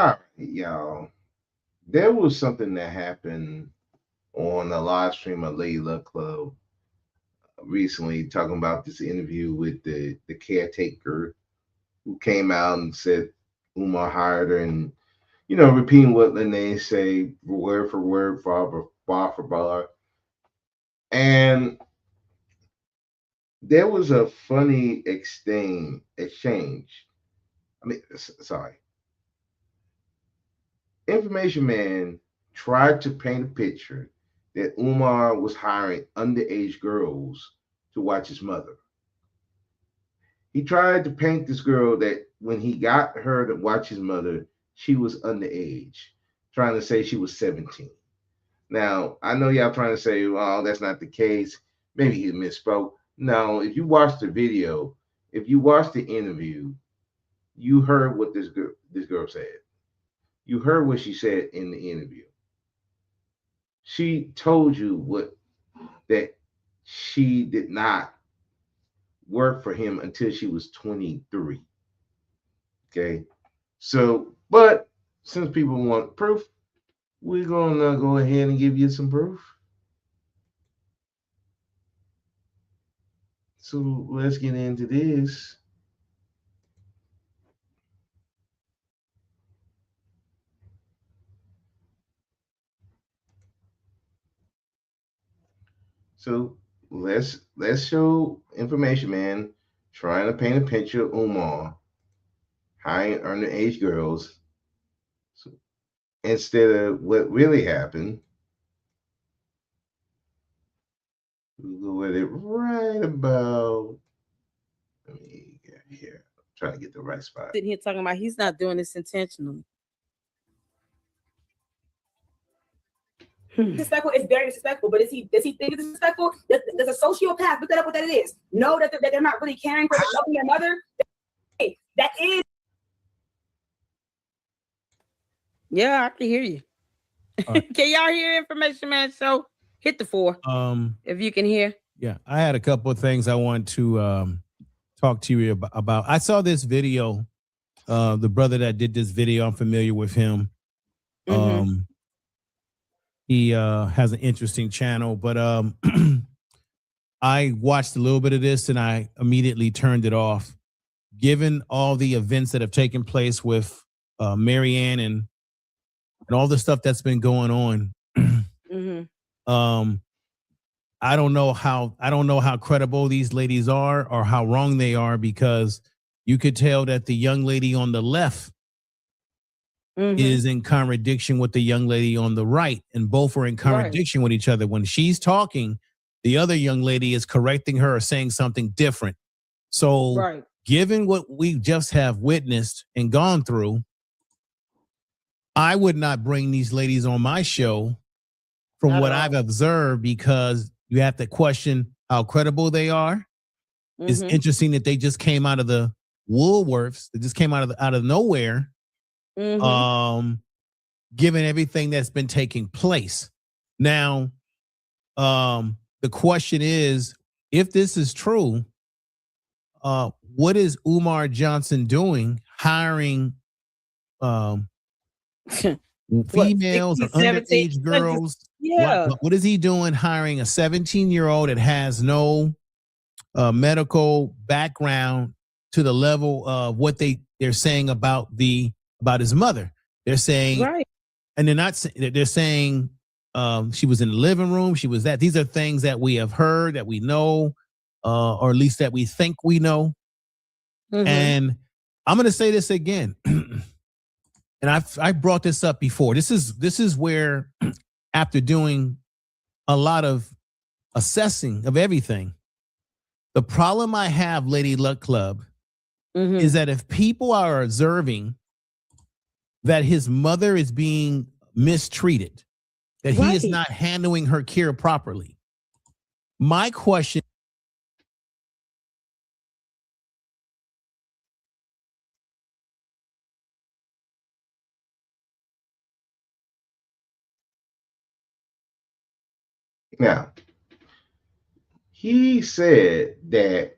right, y'all. There was something that happened on a live stream of Lady Luck Club recently, talking about this interview with the caretaker who came out and said Umar hired her, and repeating what Lene say word for word, bar for bar. And there was a funny exchange. I mean, sorry. Information Man tried to paint a picture that Umar was hiring underage girls to watch his mother. He tried to paint this girl that when he got her to watch his mother, she was underage, trying to say she was 17. Now, I know y'all trying to say, well, that's not the case. Maybe he misspoke. No, if you watch the video, if you watch the interview, you heard what this girl said. You heard what she said in the interview. She told you what that she did not work for him until she was 23. Okay. So, but since people want proof, we're gonna go ahead and give you some proof. So let's get into this. So let's show Information Man trying to paint a picture of Umar hiring underage girls. So instead of what really happened, we'll go with it right about. Let me get here. Try to get the right spot. Sitting here talking about he's not doing this intentionally. Disrespectful is very disrespectful, but does he think it's disrespectful? Does a sociopath look that up what that it is? Know that they're not really caring for loving their mother? That is. Yeah, I can hear you. Can y'all hear Information Man? So hit the 4. If you can hear. Yeah, I had a couple of things I want to talk to you about. I saw this video. The brother that did this video, I'm familiar with him. He has an interesting channel, but I watched a little bit of this and I immediately turned it off. Given all the events that have taken place with Marianne and all the stuff that's been going on, I don't know how credible these ladies are or how wrong they are, because you could tell that the young lady on the left is in contradiction with the young lady on the right, and both are in contradiction with each other. When she's talking, the other young lady is correcting her or saying something different. So given what we just have witnessed and gone through, I would not bring these ladies on my show from what I've observed, because you have to question how credible they are. It's interesting that they just came out of the Woolworths. They just came out of nowhere. Given everything that's been taking place. Now, the question is, if this is true, what is Umar Johnson doing hiring females or underage girls? Yeah. What is he doing hiring a 17-year-old that has no medical background to the level of what they're saying about his mother? They're saying, and they're saying she was in the living room. She was that. These are things that we have heard, that we know, or at least that we think we know. And I'm going to say this again. And I brought this up before. This is where, after doing a lot of assessing of everything, the problem I have, Lady Luck Club, is that if people are observing that his mother is being mistreated, that he is not handling her care properly, my question. Now, he said that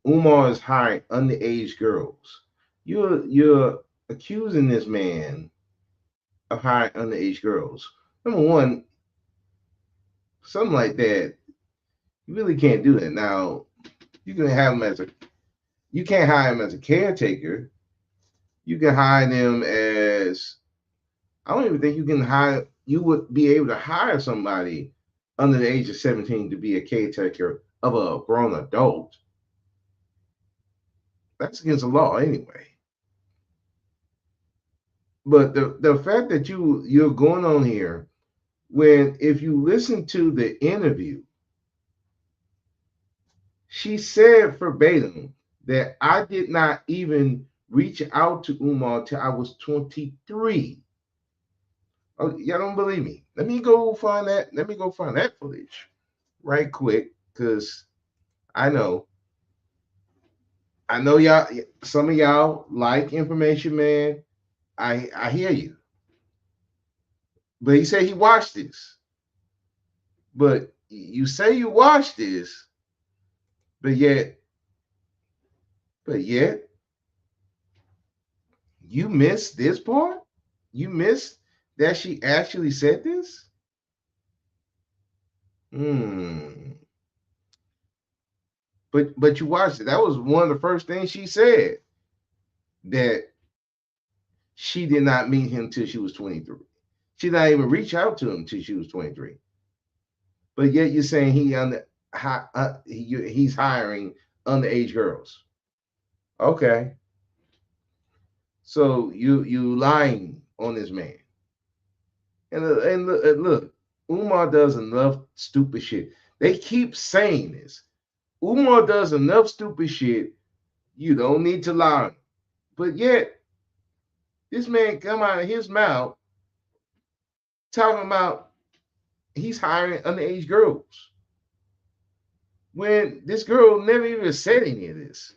Umar is hiring underage girls. You're accusing this man of hiring underage girls. Number one, something like that, you really can't do that. Now, you can have him as a you can't hire him as a caretaker. You can hire them as I don't even think you would be able to hire somebody under the age of 17 to be a caretaker of a grown adult. That's against the law anyway. But the fact that you're going on here when if you listen to the interview, she said verbatim that I did not even reach out to Umar till I was 23. Oh, y'all don't believe me? Let me go find that. Let me go find that footage right quick, because I know y'all. Some of y'all like Information Man. I hear you, but he said he watched this. But you say you watched this, but yet you missed this part. You missed that she actually said this. But you watched it. That was one of the first things she said, that she did not meet him till she was 23. She did not even reach out to him till she was 23. But yet you're saying he's hiring underage girls. Okay. So you lying on this man. And look, Umar does enough stupid shit. They keep saying this. Umar does enough stupid shit. You don't need to lie. But yet, this man come out of his mouth talking about he's hiring underage girls, when this girl never even said any of this.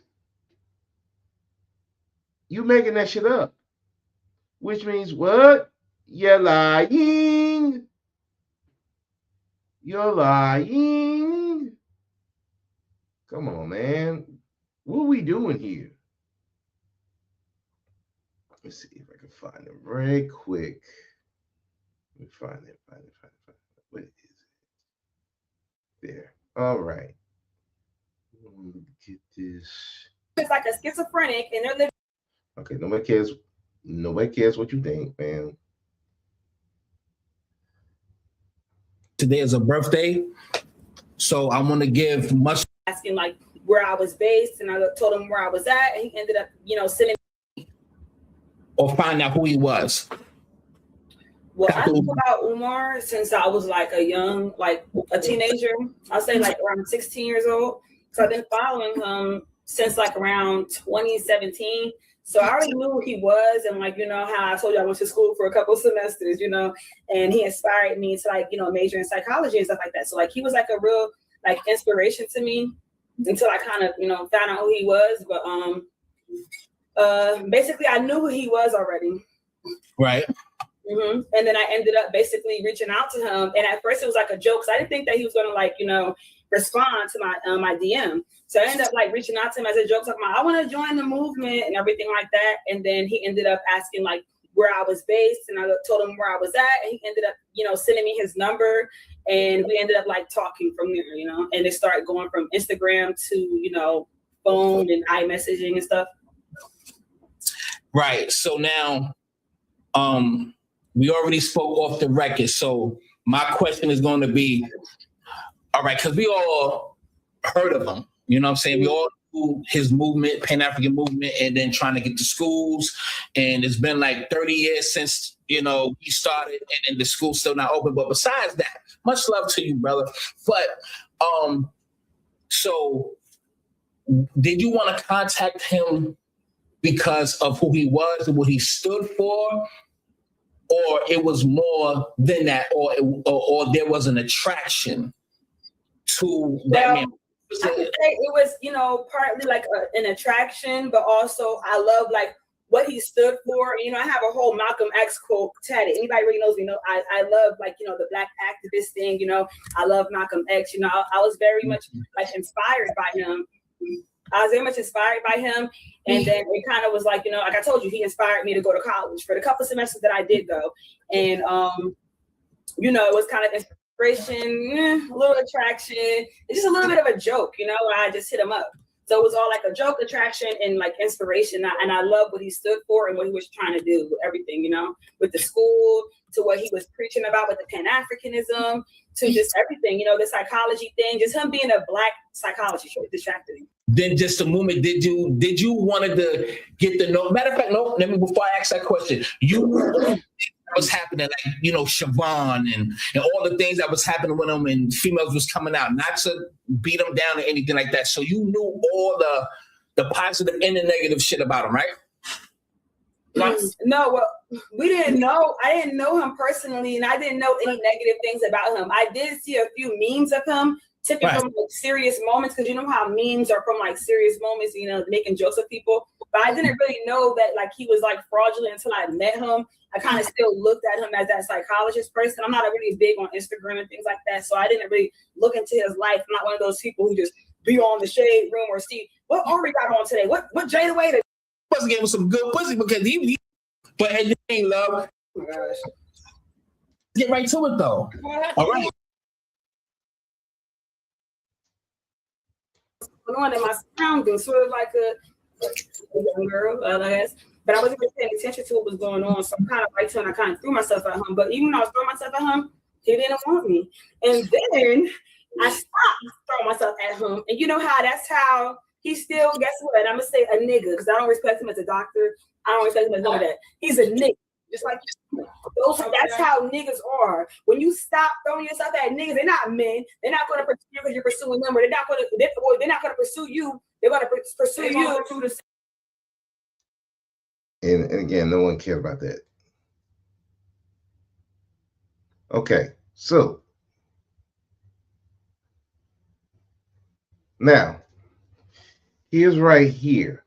You making that shit up. Which means what? You're lying. You're lying. Come on, man. What are we doing here? Let's see if I can find it very quick. Let me find it. What is it? There. All right. Let me get this. It's like a schizophrenic, and they're living. Okay, nobody cares. Nobody cares what you think, man. Today is a birthday, so I want to give much. Asking like where I was based, and I told him where I was at, and he ended up, sending or find out who he was. Well, I knew about Umar since I was like a teenager. I'll say like around 16 years old. So I've been following him since like around 2017. So I already knew who he was, and how I told you I went to school for a couple semesters, and he inspired me to major in psychology and stuff like that. So he was like a real inspiration to me until I kind of found out who he was. But basically I knew who he was already. Right. Mm-hmm. And then I ended up basically reaching out to him, and at first it was like a joke, so I didn't think that he was gonna respond to my DM. So I ended up reaching out to him as a joke, talking about I want to join the movement and everything like that. And then he ended up asking where I was based, and I told him where I was at, and he ended up sending me his number, and we ended up talking from there, and it started going from Instagram to phone and iMessaging and stuff. Right. So now, we already spoke off the record. So my question is going to be, all right, because we all heard of him. You know what I'm saying? We all knew his movement, Pan-African movement, and then trying to get to schools. And it's been like 30 years since, he started, and the school's still not open. But besides that, much love to you, brother. But so did you want to contact him because of who he was and what he stood for? Or it was more than that, or there was an attraction to that man? I would say it was, partly an attraction, but also I love what he stood for. I have a whole Malcolm X quote tatted. Anybody really knows me know I love the black activist thing. I love Malcolm X. I was very much inspired by him. I was very much inspired by him. And then it kind of was like, you know, like I told you, he inspired me to go to college for the couple semesters that I did go. And, you know, it was kind of inspiration, a little attraction. It's just a little bit of a joke, you know, I just hit him up. So it was all like a joke, attraction, and like inspiration. And I love what he stood for and what he was trying to do with everything, you know, with the school, to what he was preaching about with the Pan-Africanism, to just everything, you know, the psychology thing, just him being a Black psychologist distracted me. Then just a moment, did you wanted to get the note? Matter of fact, no, let me, before I ask that question, was happening, like, you know, Siobhan and all the things that was happening with them and females was coming out, not to beat them down or anything like that. So you knew all the positive and the negative shit about him, right? No, well, we didn't know. I didn't know him personally, and I didn't know any negative things about him. I did see a few memes of him taken from like serious moments, because you know how memes are from like serious moments, you know, making jokes of people. But I didn't really know that like he was like fraudulent until I met him. I kind of still looked at him as that psychologist person. I'm not really big on Instagram and things like that, so I didn't really look into his life. I'm not one of those people who just be on the shade room or see what Ari got on today. What Jada Wade was gave him some good pussy, because he but it ain't love. Oh my gosh. Get right to it though. All right. On in my surroundings, sort of like a young girl, I guess. But I wasn't really paying attention to what was going on, so I kind of liked him and I kind of threw myself at him. But even when I was throwing myself at him, he didn't want me. And then I stopped throwing myself at him. And you know how that's how he still, guess what? I'm gonna say a nigga, because I don't respect him as a doctor. I don't respect him as none of that. He's a nigga. Just like that's how niggas are. When you stop throwing yourself at niggas, they're not men. They're not going to pursue you because you're pursuing them. Or they're not going to pursue you. They're going to pursue you through the. And again, no one cared about that. Okay, so now here's right here.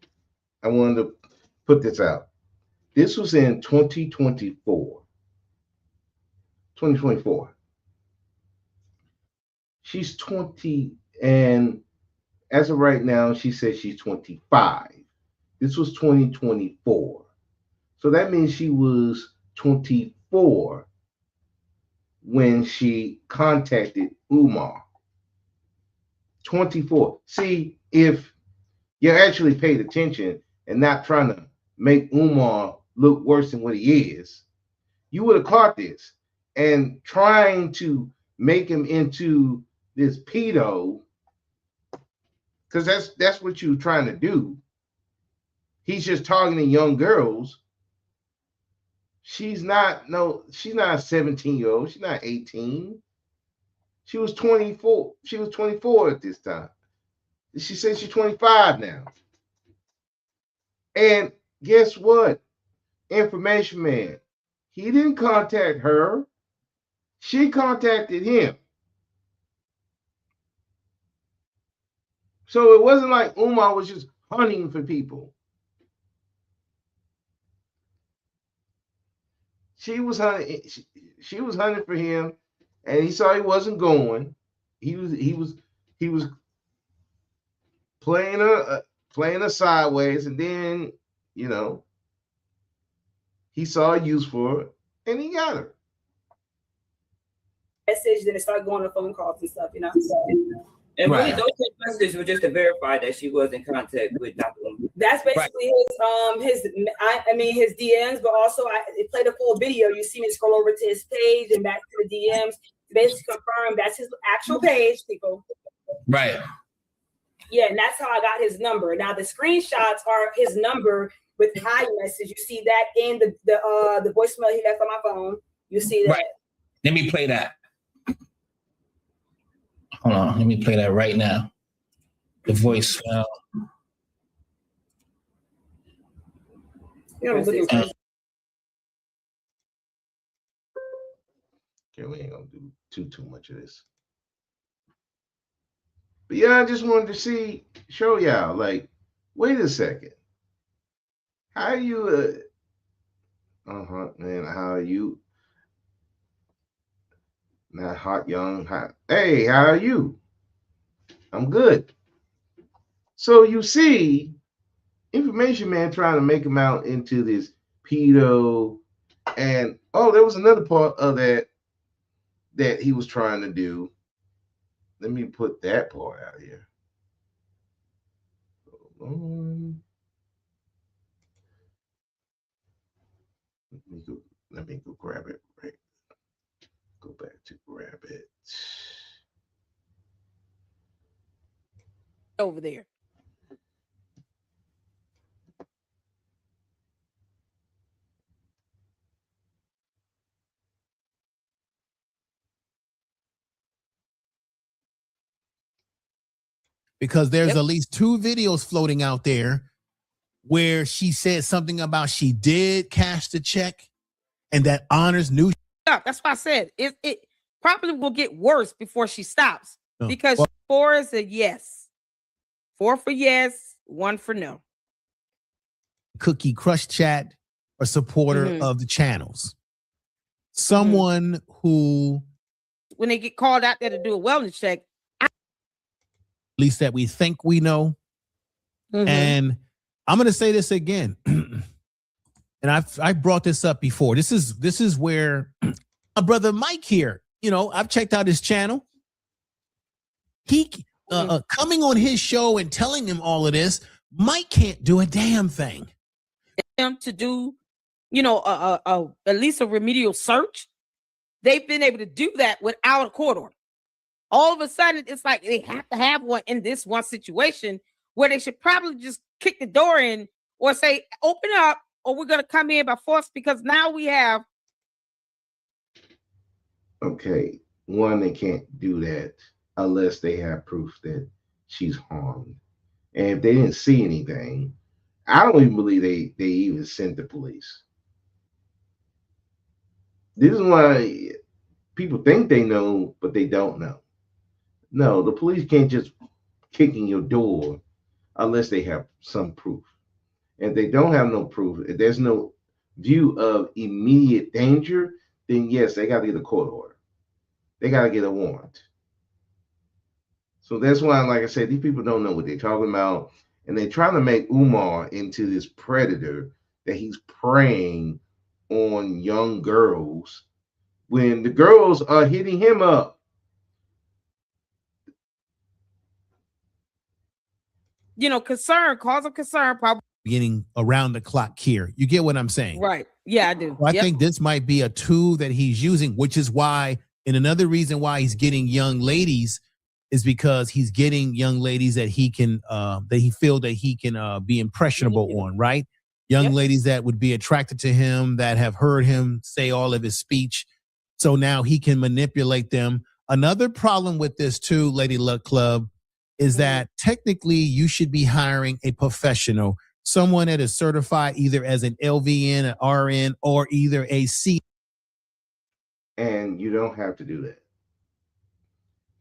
I wanted to put this out. This was in 2024. 2024. She's 20, and as of right now, she says she's 25. This was 2024. So that means she was 24 when she contacted Umar. 24. See, if you actually paid attention and not trying to make Umar look worse than what he is, you would have caught this. And trying to make him into this pedo, because that's what you're trying to do. He's just targeting young girls. She's not a 17-year-old. She's not 18. She was 24. She was 24 at this time. She said she's 25 now. And guess what? Information Man. He didn't contact her. She contacted him. So it wasn't like Umar was just hunting for people. She was hunting. She was hunting for him, and he saw he wasn't going. He was playing her sideways, and then he saw a use for her, and he got her. Message, then it started going to phone calls and stuff, And really, those messages were just to verify that she was in contact with Dr. Umar. That's basically his DMs, but also it played a full video. You see me scroll over to his page and back to the DMs to basically confirm that's his actual page, people. Right. Yeah, and that's how I got his number. Now the screenshots are his number with iMessage. You see that in the voicemail he left on my phone. You see that. Right. Let me play that. Hold on, let me play that right now. The voicemail. Okay, we ain't gonna do too much of this. But yeah, I just wanted to show y'all, like, wait a second. How are you? Man, how are you? Not hot, young, hot. Hey, how are you? I'm good. So you see, Information Man trying to make him out into this pedo, and there was another part of that he was trying to do. Let me put that part out here. Let me go grab it. Right. Go back to grab it. Over there. Because there's at least 2 videos floating out there where she said something about she did cash the check and that Honors knew. That's why I said it probably will get worse before she stops. No. Because 4 is a yes. 4 for yes, 1 for no. Cookie Crush chat or supporter of the channels. Someone who, when they get called out there to do a wellness check, at least that we think we know. And I'm going to say this again. And I've brought this up before. This is where my brother Mike here, I've checked out his channel. He coming on his show and telling him all of this, Mike can't do a damn thing. Them to do, at least a remedial search. They've been able to do that without a court order. All of a sudden, it's like they have to have one in this one situation where they should probably just kick the door in or say, open up, or we're going to come in by force, because now we have. Okay. One, they can't do that unless they have proof that she's harmed. And if they didn't see anything, I don't even believe they even sent the police. This is why people think they know, but they don't know. No, the police can't just kick in your door unless they have some proof. And if they don't have no proof, if there's no view of immediate danger, then yes, they got to get a court order. They got to get a warrant. So that's why, like I said, these people don't know what they're talking about. And they're trying to make Umar into this predator that he's preying on young girls when the girls are hitting him up. Cause of concern, probably getting around the clock here. You get what I'm saying? Right. Yeah, I do. Well, I think this might be a tool that he's using, which is why, and another reason why he's getting young ladies is because he's getting young ladies that he can, that he feel that he can be impressionable on, right? Young ladies that would be attracted to him, that have heard him say all of his speech. So now he can manipulate them. Another problem with this too, Lady Luck Club, is that technically you should be hiring a professional, someone that is certified either as an LVN, an RN, or either a C. And you don't have to do that.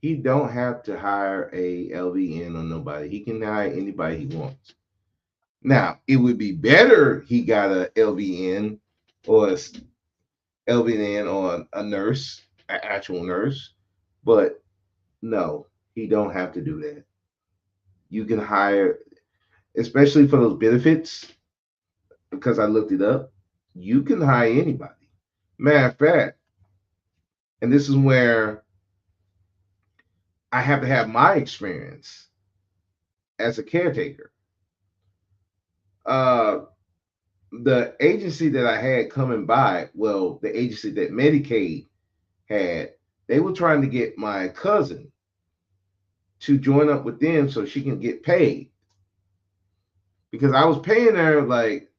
He don't have to hire a LVN or nobody. He can hire anybody he wants. Now, it would be better he got a LVN or a LVN or a nurse, an actual nurse, but no, he don't have to do that. You can hire, especially for those benefits, because I looked it up, you can hire anybody. Matter of fact, and this is where I have to have my experience as a caretaker. The agency that I had coming by, well, the agency that Medicaid had, they were trying to get my cousin to join up with them so she can get paid. Because I was paying her like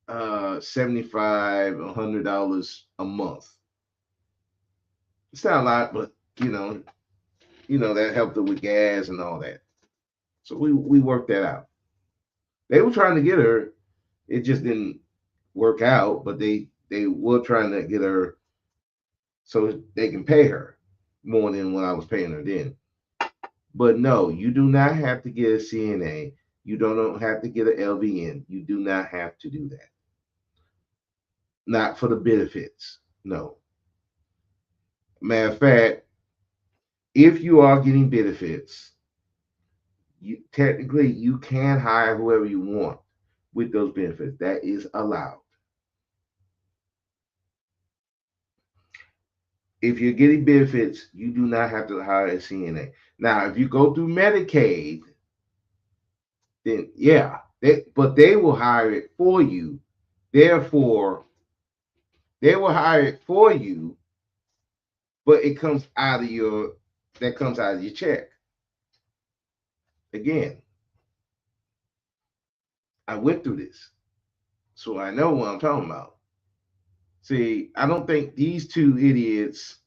$75, $100 a month. It's not a lot, but that helped her with gas and all that. So we worked that out. They were trying to get her. It just didn't work out, but they were trying to get her so they can pay her more than what I was paying her then. But no, you do not have to get a CNA. You don't have to get an LVN. You do not have to do that. Not for the benefits. No. Matter of fact, if you are getting benefits, technically you can hire whoever you want with those benefits. That is allowed. If you're getting benefits, you do not have to hire a CNA. Now, if you go through Medicaid, then yeah, but they will hire it for you. Therefore, they will hire it for you, but it comes out of your check. Again, I went through this, so I know what I'm talking about. See, I don't think these two idiots,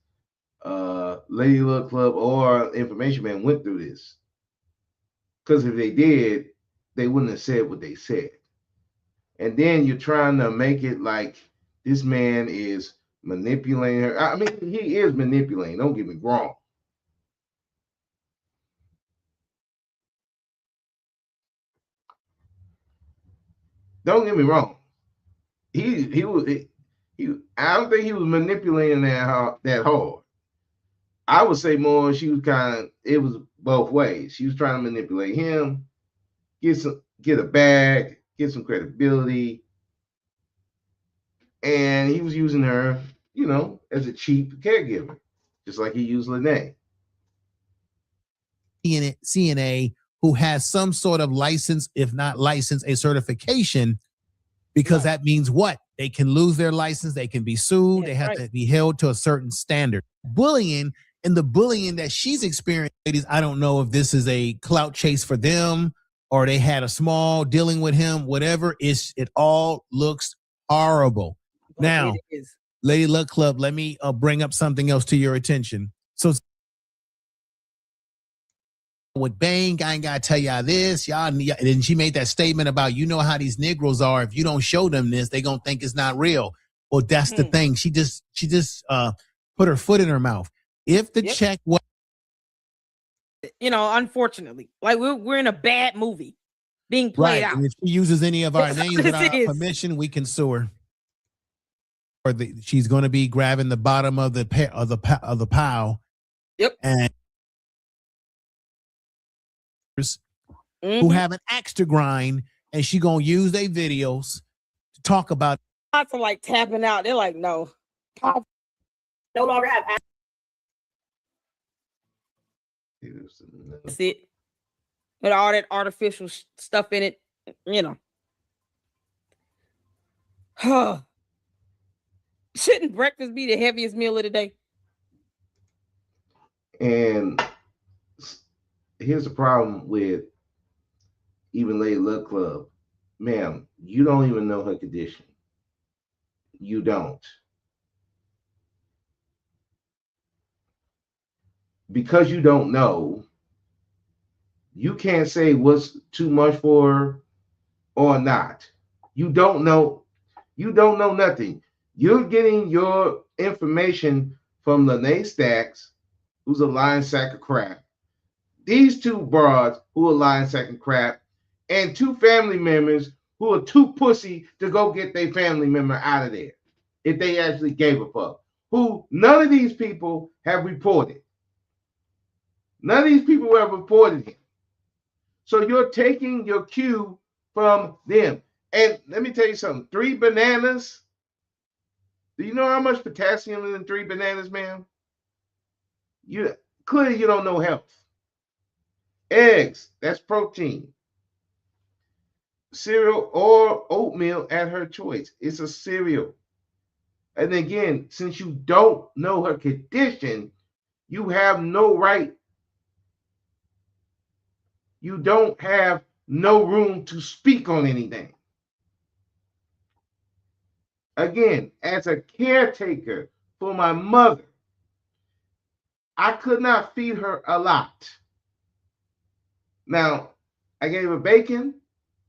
Lady Luck Club or Information Man, went through this. Because if they did, they wouldn't have said what they said. And then you're trying to make it like this man is manipulating her. I mean, he is manipulating. Don't get me wrong. Don't get me wrong. He was he. I don't think he was manipulating that hard. I would say more. She was kind of. It was both ways. She was trying to manipulate him, get a bag, get some credibility, and he was using her, as a cheap caregiver, just like he used Lene. CNA who has some sort of license, if not license, a certification, because that means what? They can lose their license, they can be sued, they have to be held to a certain standard. Bullying, and the bullying that she's experienced, ladies, I don't know if this is a clout chase for them or they had a small dealing with him, whatever, it all looks horrible. Now, Lady Luck Club, let me bring up something else to your attention. So with Bang, I ain't gotta tell y'all this, y'all. And she made that statement about, how these Negroes are. If you don't show them this, they gonna think it's not real. Well, that's the thing. She just put her foot in her mouth. If the check was, unfortunately, like we're in a bad movie being played out. And if she uses any of our names without our permission, we can sue her. Or she's going to be grabbing the bottom of the pile. Yep. And who have an axe to grind, and she gonna use their videos to talk about. Lots of like tapping out. They're like, no longer have. That's it. With all that artificial stuff in it, Shouldn't breakfast be the heaviest meal of the day? And here's the problem with even Lady Luck Club. Ma'am, you don't even know her condition. You don't. Because you don't know, you can't say what's too much for her or not. You don't know. You don't know nothing. You're getting your information from Lene Stacks, who's a lying sack of crap. These two broads who are lying sack of crap, and two family members who are too pussy to go get their family member out of there if they actually gave a fuck. Who none of these people have reported. None of these people have reported him. So you're taking your cue from them. And let me tell you something. 3 bananas. Do you know how much potassium is in 3 bananas, ma'am? Clearly you don't know health. Eggs, that's protein. Cereal or oatmeal at her choice. It's a cereal. And again, since you don't know her condition, you have no right. You don't have no room to speak on anything. Again, as a caretaker for my mother, I could not feed her a lot. Now, I gave her bacon.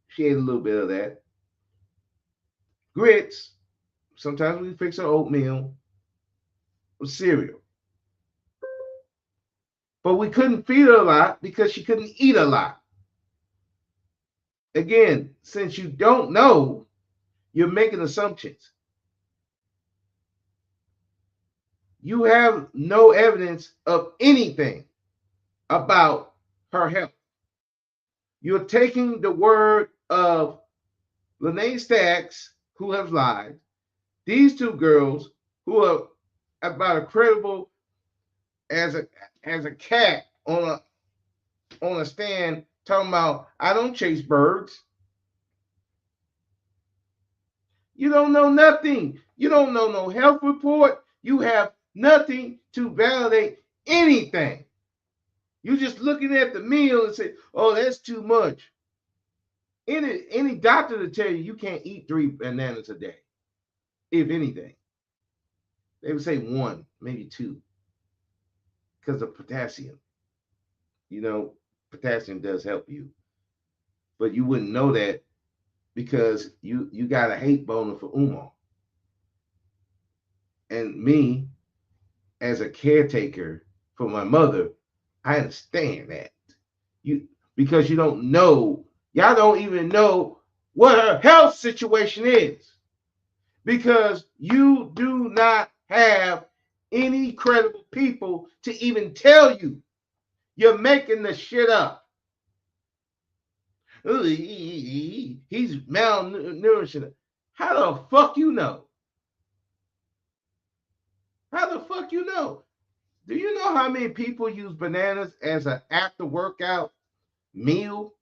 She ate a little bit of that. Grits. Sometimes we fix her oatmeal. Cereal. But we couldn't feed her a lot because she couldn't eat a lot. Again, since you don't know, you're making assumptions. You have no evidence of anything about her health. You're taking the word of Lene Stacks, who has lied, these two girls who are about as credible as a cat on a stand talking about I don't chase birds. You don't know nothing. You don't know no health report. You have nothing to validate anything. You're just looking at the meal and say, "Oh, that's too much." Any doctor to tell you you can't eat 3 bananas a day, if anything. They would say 1, maybe 2, because of potassium. You know, potassium does help you, but you wouldn't know that because you got a hate boner for Umar. And me, as a caretaker for my mother, I understand that. Because you don't know, y'all don't even know what her health situation is. Because you do not have any credible people to even tell you. You're making the shit up. Ooh, he's malnourishing. How the fuck you know? How the fuck you know? Do you know how many people use bananas as an after workout meal?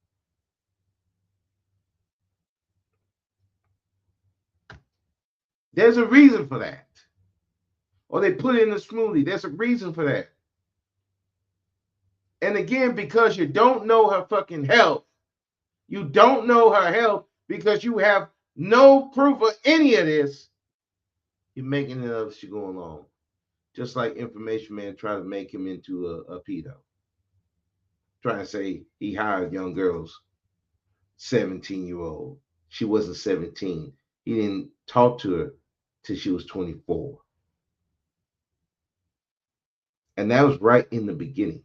There's a reason for that. Or they put it in a smoothie. There's a reason for that. And again, because you don't know her fucking health, you don't know her health because you have no proof of any of this, you're making it up as you go along. Just like Information Man tried to make him into a pedo. Trying to say he hired young girls, 17-year-old. She wasn't 17. He didn't talk to her till she was 24. And that was right in the beginning.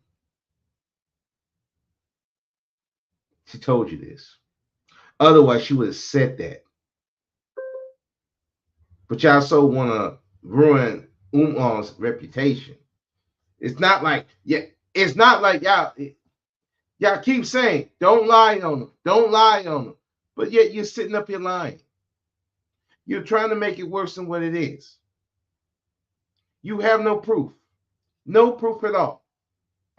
She told you this. Otherwise, she would have said that. But y'all so want to ruin Umar's reputation. It's not like, yeah, it's not like y'all keep saying, don't lie on them. Don't lie on them. But yet you're sitting up here lying. You're trying to make it worse than what it is. You have no proof. No proof at all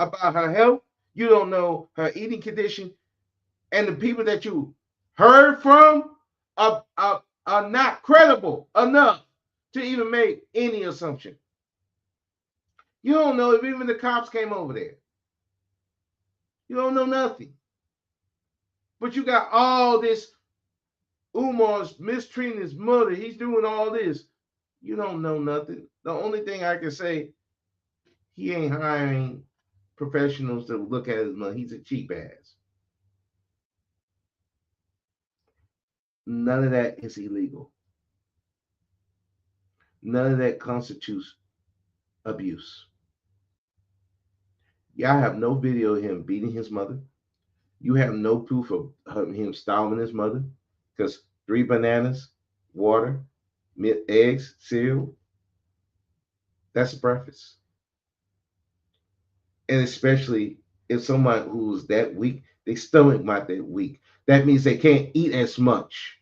about her health. You don't know her eating condition. And the people that you heard from are not credible enough to even make any assumption. You don't know if even the cops came over there. You don't know nothing. But you got all this. Umar's mistreating his mother. He's doing all this. You don't know nothing. The only thing I can say, he ain't hiring professionals to look at his mother. He's a cheap ass. None of that is illegal. None of that constitutes abuse. Y'all have no video of him beating his mother. You have no proof of him starving his mother because 3 bananas, water, eggs, cereal, that's breakfast. And especially if someone who's that weak, their stomach might be weak. That means they can't eat as much.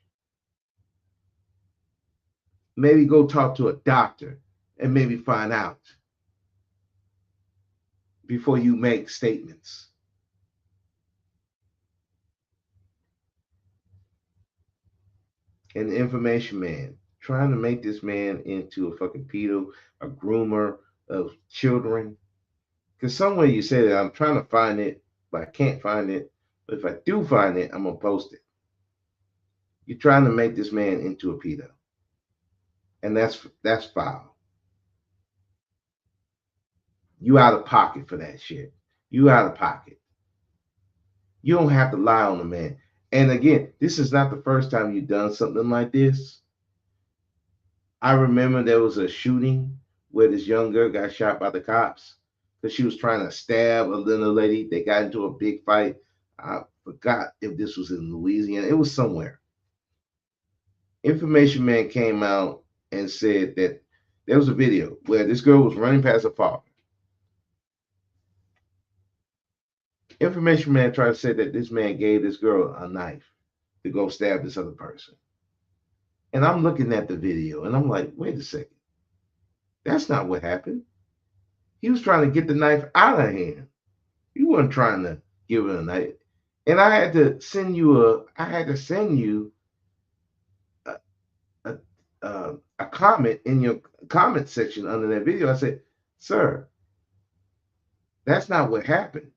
Maybe go talk to a doctor and maybe find out before you make statements. And the Information Man, trying to make this man into a fucking pedo, a groomer of children. Because somewhere you said that I'm trying to find it, but I can't find it. But if I do find it, I'm going to post it. You're trying to make this man into a pedo. And that's foul. You out of pocket for that shit. You out of pocket. You don't have to lie on the man. And again, this is not the first time you've done something like this. I remember there was a shooting where this young girl got shot by the cops because she was trying to stab a little lady. They got into a big fight. I forgot if this was in Louisiana. It was somewhere. Information Man came out and said that there was a video where this girl was running past her father. Information Man tried to say that this man gave this girl a knife to go stab this other person. And I'm looking at the video and I'm like, wait a second. That's not what happened. He was trying to get the knife out of her hand. He wasn't trying to give her a knife. And I had to send you a comment in your comment section under that video. I said, sir, that's not what happened.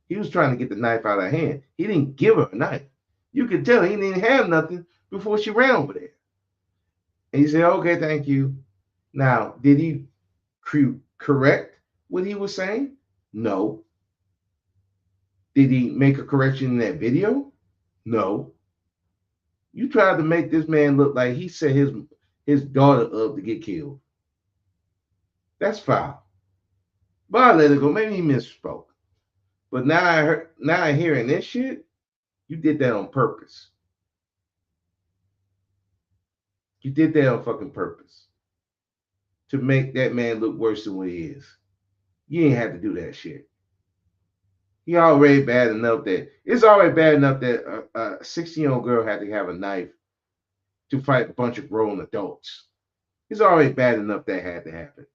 He was trying to get the knife out of her hand. He didn't give her a knife. You could tell he didn't have nothing before she ran over there. And he said, okay, thank you. Now, did he correct what he was saying? No. Did he make a correction in that video? No. You tried to make this man look like he set his daughter up to get killed. That's foul. But I let it go. Maybe he misspoke. But now I hearing this shit, you did that on purpose. You did that on fucking purpose. To make that man look worse than what he is. You ain't have to do that shit. It's already bad enough that a 16-year-old girl had to have a knife to fight a bunch of grown adults. It's already bad enough that had to happen.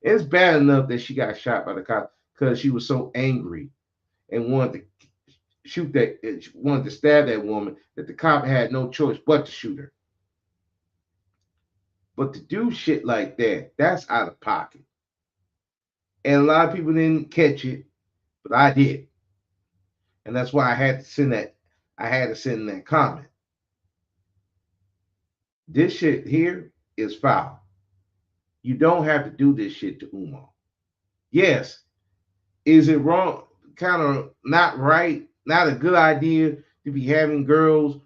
It's bad enough that she got shot by the cop because she was so angry and wanted to stab that woman that the cop had no choice but to shoot her. But to do shit like that, that's out of pocket. And a lot of people didn't catch it, but I did. And that's why I had to send that comment. This shit here is foul. You don't have to do this shit to Umar. Yes. Is it wrong? Kind of not right, not a good idea to be having girls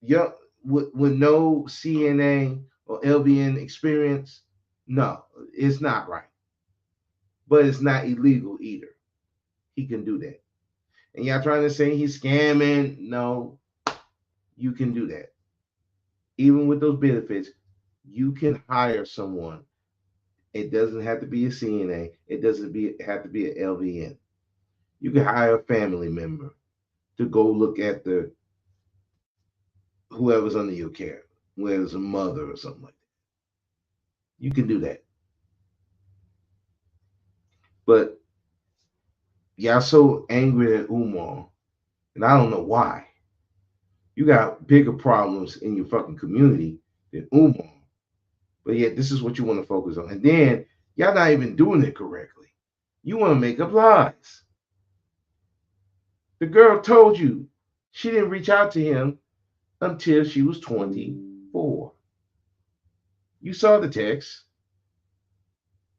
young with no CNA or LVN experience? No, it's not right. But it's not illegal either. He can do that. And y'all trying to say he's scamming? No, you can do that. Even with those benefits, you can hire someone. It doesn't have to be a CNA. It doesn't have to be an LVN. You can hire a family member to go look at whoever's under your care, whether it's a mother or something like that. You can do that. But y'all so angry at Umar, and I don't know why. You got bigger problems in your fucking community than Umar. But yet this is what you want to focus on. And then y'all not even doing it correctly. You want to make up lies. The girl told you she didn't reach out to him until she was 24. You saw the text.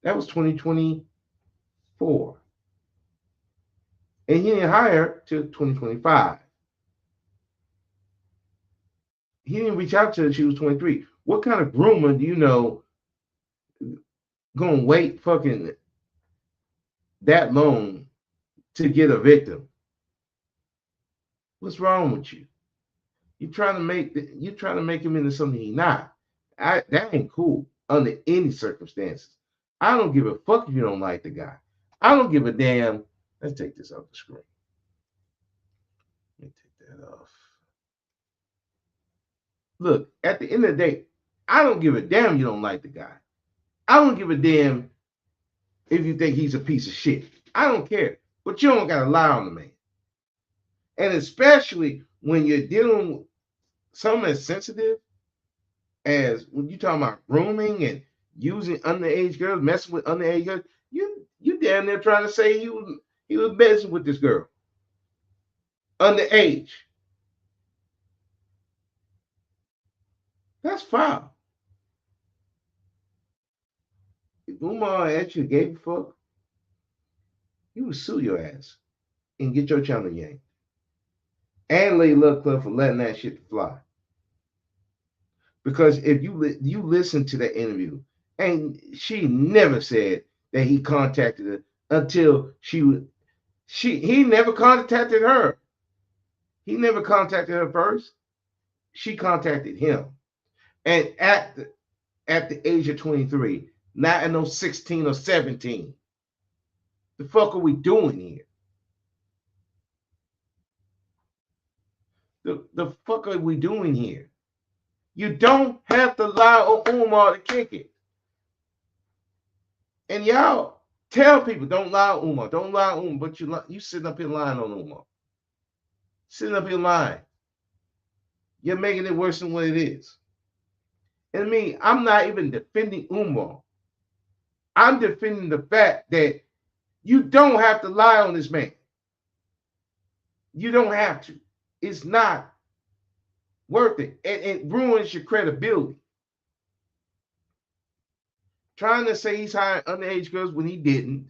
That was 2024. And he didn't hire her till 2025. He didn't reach out till she was 23. What kind of groomer do you know gonna wait fucking that long to get a victim? What's wrong with you? You're trying to make him into something he's not. That ain't cool under any circumstances. I don't give a fuck if you don't like the guy. I don't give a damn. Let's take this off the screen. Let me take that off. Look, at the end of the day, I don't give a damn you don't like the guy. I don't give a damn if you think he's a piece of shit. I don't care. But you don't got to lie on the man. And especially when you're dealing with something as sensitive as when you're talking about grooming and using underage girls, messing with underage girls, you damn near trying to say he was messing with this girl. Underage. That's foul. If Umar actually gave a fuck, he would sue your ass and get your channel yanked. And lay Love Club for letting that shit fly. Because if you listen to that interview, and she never said that he contacted her until he never contacted her. He never contacted her first. She contacted him. And at the age of 23, not at no 16 or 17. The fuck are we doing here? The fuck are we doing here? You don't have to lie on Umar to kick it. And y'all tell people, don't lie on Umar, don't lie on Umar, but you sitting up here lying on Umar. Sitting up here lying. You're making it worse than what it is. And me, I'm not even defending Umar. I'm defending the fact that you don't have to lie on this man. You don't have to. It's not worth it. And it ruins your credibility. Trying to say he's hiring underage girls when he didn't.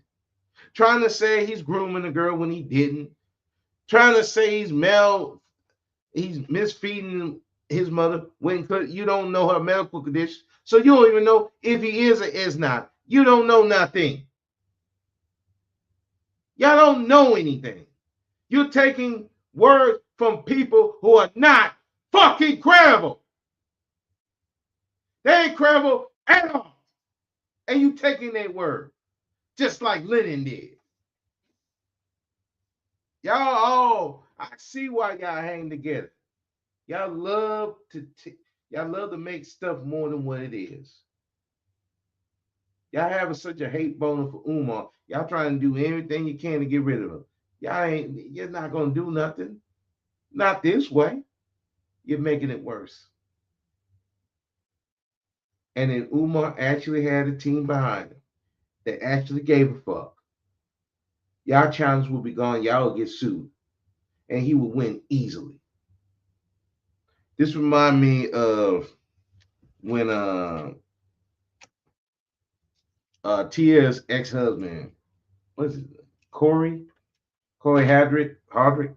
Trying to say he's grooming a girl when he didn't. Trying to say he's misfeeding his mother when you don't know her medical condition. So you don't even know if he is or is not. You don't know nothing. Y'all don't know anything. You're taking words from people who are not fucking credible. They ain't credible at all. And you taking their word, just like Lennon did. Y'all I see why y'all hang together. Y'all love to make stuff more than what it is. Y'all having such a hate boner for Umar. Y'all trying to do everything you can to get rid of him. You're not gonna do nothing. Not this way. You're making it worse. And then Umar actually had a team behind him that actually gave a fuck. Y'all challenge will be gone. Y'all will get sued. And he will win easily. This reminds me of when Tia's ex-husband, what is it? Corey Hardrick. Trying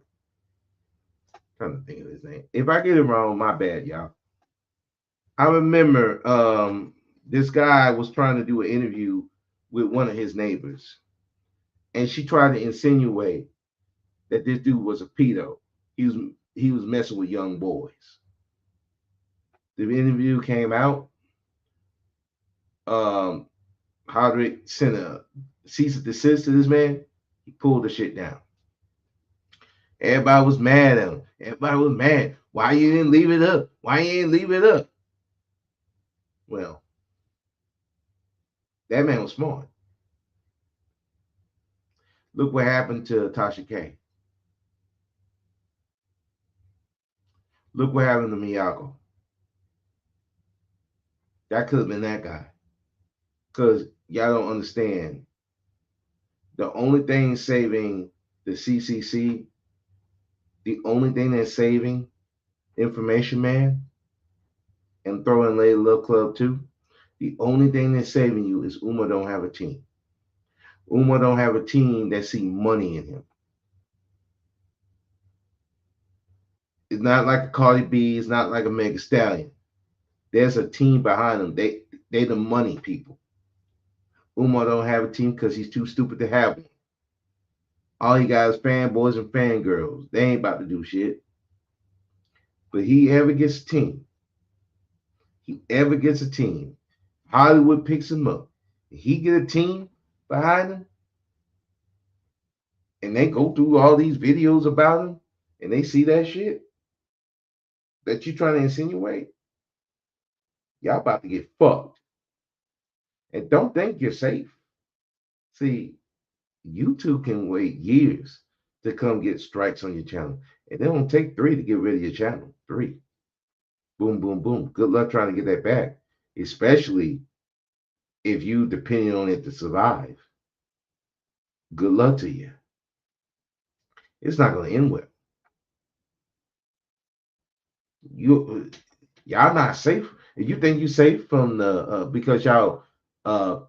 to think of his name. If I get it wrong, my bad, y'all. I remember this guy was trying to do an interview with one of his neighbors, and she tried to insinuate that this dude was a pedo. He was messing with young boys. The interview came out. Hardrick sent a cease and desist to this man. He pulled the shit down. Everybody was mad at him. Everybody was mad. Why you didn't leave it up? Why you didn't leave it up? Well, that man was smart. Look what happened to Tasha K. Look what happened to Miyako. That could have been that guy. Because y'all don't understand. The only thing saving the CCC, the only thing that's saving Information Man and throwing Lady Love Club too, the only thing that's saving you is Umar don't have a team. Umar don't have a team that see money in him. It's not like a Cardi B. It's not like a Mega Stallion. There's a team behind them. They the money people. Umar don't have a team because he's too stupid to have one. All he got is fanboys and fangirls. They ain't about to do shit. But he ever gets a team. Hollywood picks him up. If he get a team behind him, and they go through all these videos about him, and they see that shit that you're trying to insinuate, y'all about to get fucked. And don't think you're safe. See, YouTube can wait years to come get strikes on your channel. And it don't take 3 to get rid of your channel. 3. Boom, boom, boom. Good luck trying to get that back, especially if you depending on it to survive. Good luck to you. It's not going to end well. Y'all not safe. If you think you're safe from the because y'all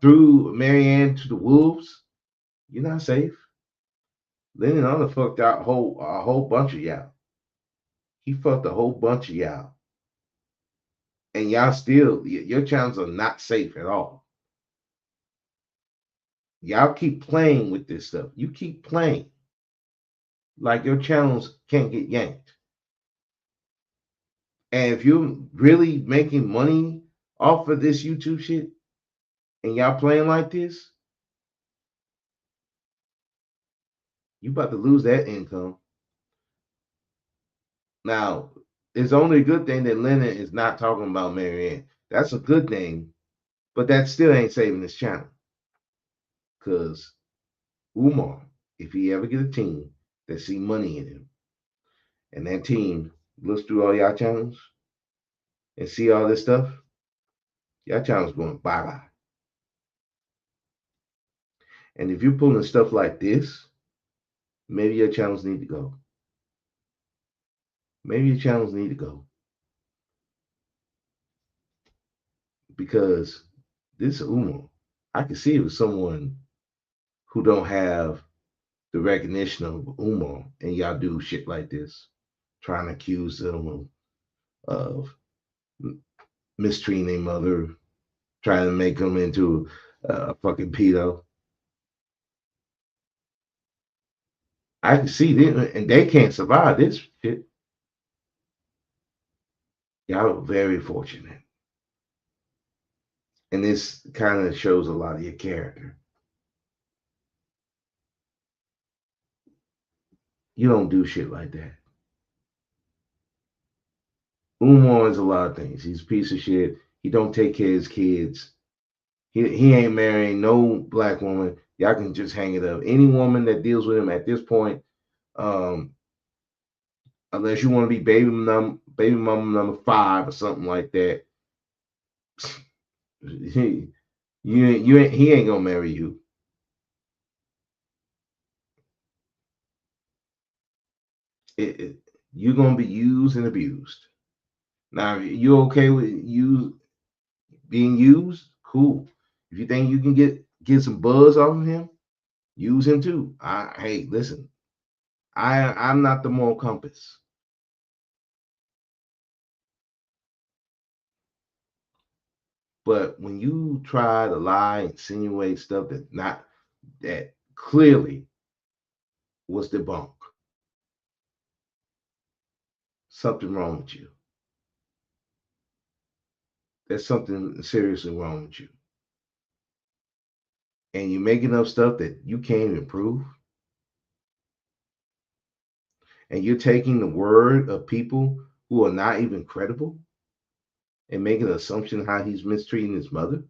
threw Marianne to the wolves, you're not safe. Lennon Honor fucked out a whole bunch of y'all. He fucked a whole bunch of y'all. And y'all still, your channels are not safe at all. Y'all keep playing with this stuff. You keep playing like your channels can't get yanked. And if you're really making money off of this YouTube shit and y'all playing like this, you about to lose that income. Now, it's only a good thing that Lennon is not talking about Marianne. That's a good thing, but that still ain't saving this channel. Because Umar, if he ever get a team that see money in him, and that team looks through all y'all channels and see all this stuff, y'all channel's going bye-bye. And if you're pulling stuff like this, maybe your channels need to go. Maybe your channels need to go. Because this Umar, I can see it was someone who don't have the recognition of Umar, and y'all do shit like this, trying to accuse them of mistreating their mother, trying to make them into a fucking pedo. I can see them, and they can't survive this shit. Y'all are very fortunate. And this kind of shows a lot of your character. You don't do shit like that. Umar is a lot of things. He's a piece of shit. He don't take care of his kids. He ain't marrying no black woman. Y'all can just hang it up. Any woman that deals with him at this point, unless you want to be baby mama number 5 or something like that, he ain't gonna marry you. You're gonna be used and abused. Now, you okay with you being used? Cool. If you think you can get some buzz off of him, use him too. Hey, listen, I'm not the moral compass. But when you try to lie, insinuate stuff that clearly was debunked, something wrong with you. There's something seriously wrong with you. And you're making up stuff that you can't even prove. And you're taking the word of people who are not even credible and making an assumption how he's mistreating his mother.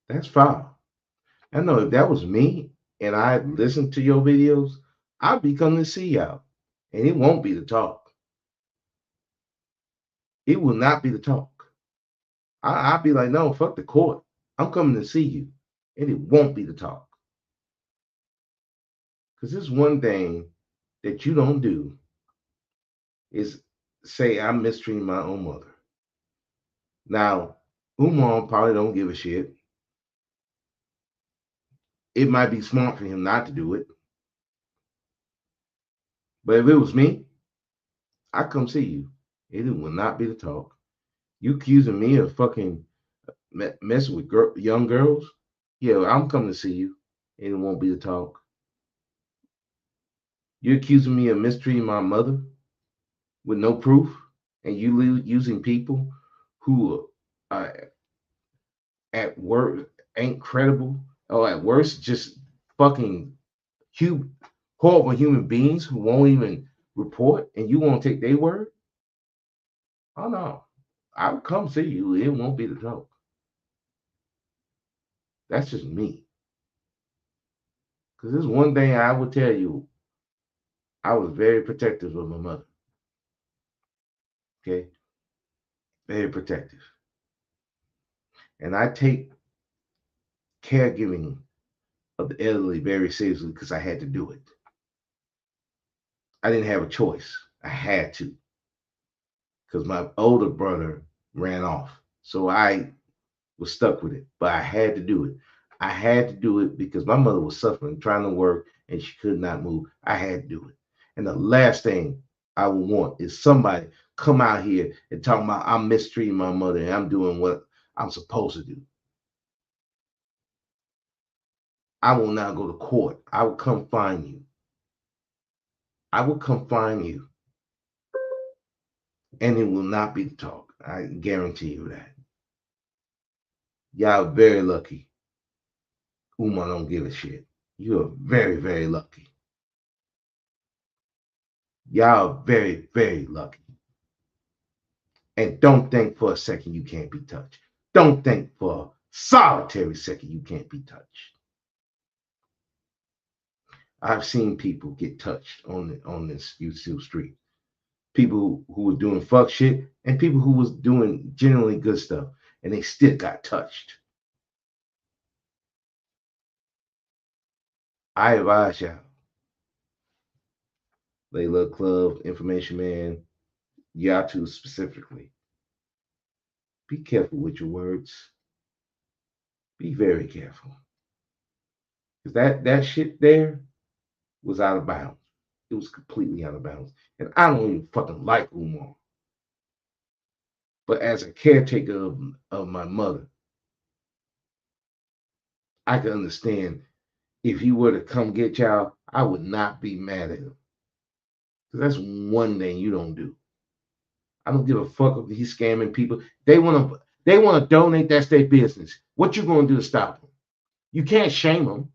That's foul. I know if that was me and I listened to your videos, I'd be coming to see y'all. And it won't be the talk. It will not be the talk. I'd be like, no, fuck the court. I'm coming to see you. And it won't be the talk. Because there's one thing that you don't do is say I'm mistreating my own mother. Now, Umar probably don't give a shit. It might be smart for him not to do it. But if it was me, I'd come see you. It will not be the talk. You accusing me of fucking messing with young girls? Yeah, I'm coming to see you. And it won't be the talk. You're accusing me of mistreating my mother with no proof, and you using people who at work ain't credible, or at worst just fucking horrible human beings who won't even report, and you won't take their word? Oh no, I'll come see you. It won't be the talk. That's just me. Because there's one thing I will tell you. I was very protective of my mother. Okay? Very protective. And I take caregiving of the elderly very seriously because I had to do it. I didn't have a choice. I had to. Because my older brother ran off. So I was stuck with it. But I had to do it. I had to do it because my mother was suffering, trying to work, and she could not move. I had to do it. And the last thing I would want is somebody come out here and talk about I'm mistreating my mother and I'm doing what I'm supposed to do. I will not go to court. I will come find you. I will come find you. And it will not be the talk. I guarantee you that. Y'all very lucky. Umar don't give a shit. You are very, very lucky. Y'all are very, very lucky. And don't think for a second you can't be touched. Don't think for a solitary second you can't be touched. I've seen people get touched on this YouTube street. People who were doing fuck shit and people who was doing generally good stuff, and they still got touched. I advise y'all. Layla Club, Information Man, y'all two specifically. Be careful with your words. Be very careful. Because that shit there was out of bounds. It was completely out of bounds. And I don't even fucking like Umar. But as a caretaker of my mother, I can understand if he were to come get y'all, I would not be mad at him. Because that's one thing you don't do. I don't give a fuck if he's scamming people. They want to donate, that's their business. What you gonna do to stop them? You can't shame them.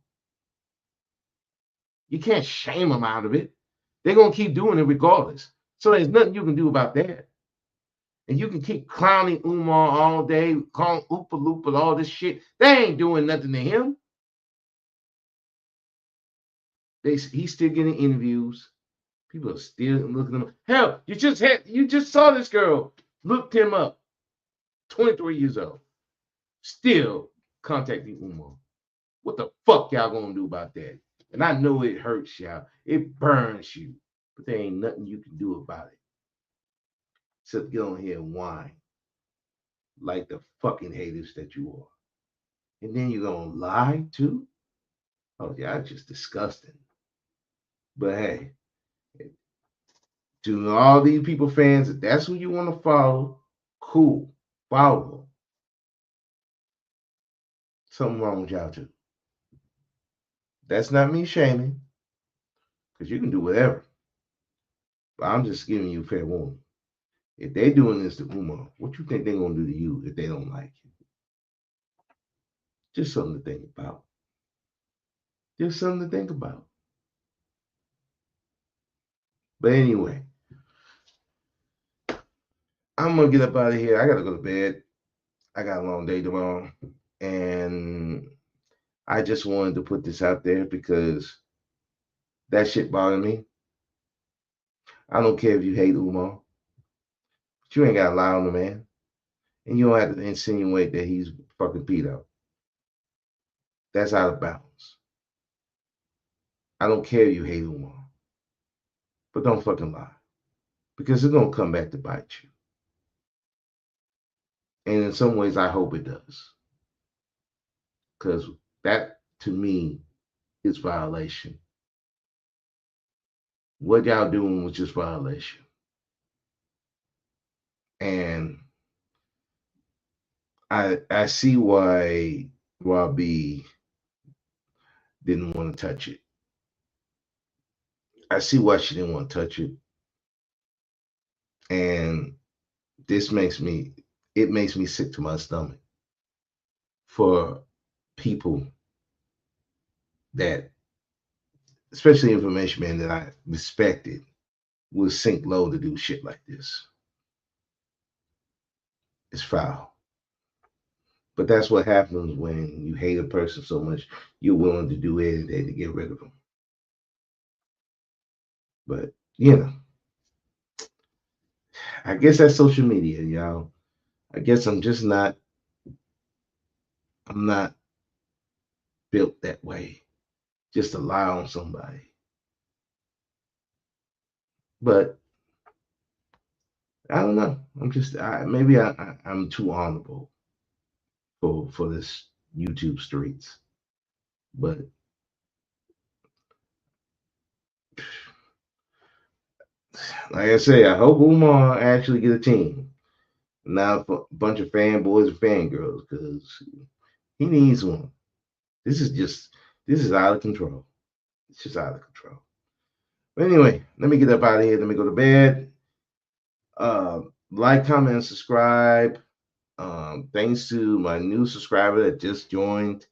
You can't shame them out of it. They're gonna keep doing it regardless. So there's nothing you can do about that. And you can keep clowning Umar all day, calling Oopa Loopa, all this shit. They ain't doing nothing to him. He's still getting interviews. People are still looking at him. Hell, you just saw this girl, looked him up, 23 years old, still contacting Umar. What the fuck y'all gonna do about that? And I know it hurts y'all. It burns you. But there ain't nothing you can do about it. Except get on here and whine like the fucking haters that you are. And then you're gonna lie too? Oh, y'all just disgusting. But hey, to all these people fans, if that's who you want to follow, cool. Follow them. Something wrong with y'all too. That's not me shaming, because you can do whatever. But I'm just giving you fair warning. If they doing this to Umar, what you think they're gonna do to you if they don't like you? Just something to think about. Just something to think about. But anyway, I'm gonna get up out of here. I gotta go to bed. I got a long day tomorrow. And I just wanted to put this out there because that shit bothered me. I don't care if you hate Umar, but you ain't gotta lie on the man. And you don't have to insinuate that he's fucking pedo. That's out of bounds. I don't care if you hate Umar, but don't fucking lie. Because it's gonna come back to bite you. And in some ways, I hope it does. Because that, to me, is violation. What y'all doing was just violation. And I see why Robbie didn't want to touch it. I see why she didn't want to touch it. And this makes me sick to my stomach for people that, especially Information Man that I respected, will sink low to do shit like this. It's foul. But that's what happens when you hate a person so much, you're willing to do anything to get rid of them. But, I guess that's social media, y'all. I guess I'm not built that way, just to lie on somebody. But I don't know. Maybe I'm too honorable for this YouTube streets. But like I say, I hope Umar actually get a team. Not a bunch of fanboys and fangirls, because he needs one. This is out of control. It's just out of control. But anyway, let me get up out of here. Let me go to bed. Like, comment, and subscribe. Thanks to my new subscriber that just joined.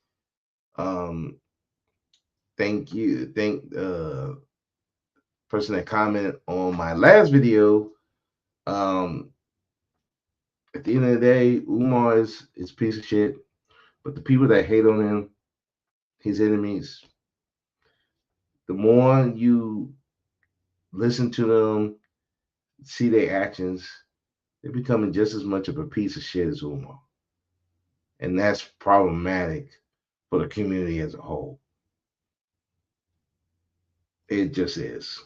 Thank you. person that commented on my last video. At the end of the day, Umar is a piece of shit. But the people that hate on him, his enemies, the more you listen to them, see their actions, they're becoming just as much of a piece of shit as Umar. And that's problematic for the community as a whole. It just is.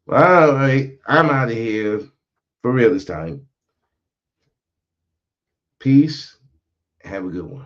All right, I'm out of here for real this time. Peace. Have a good one.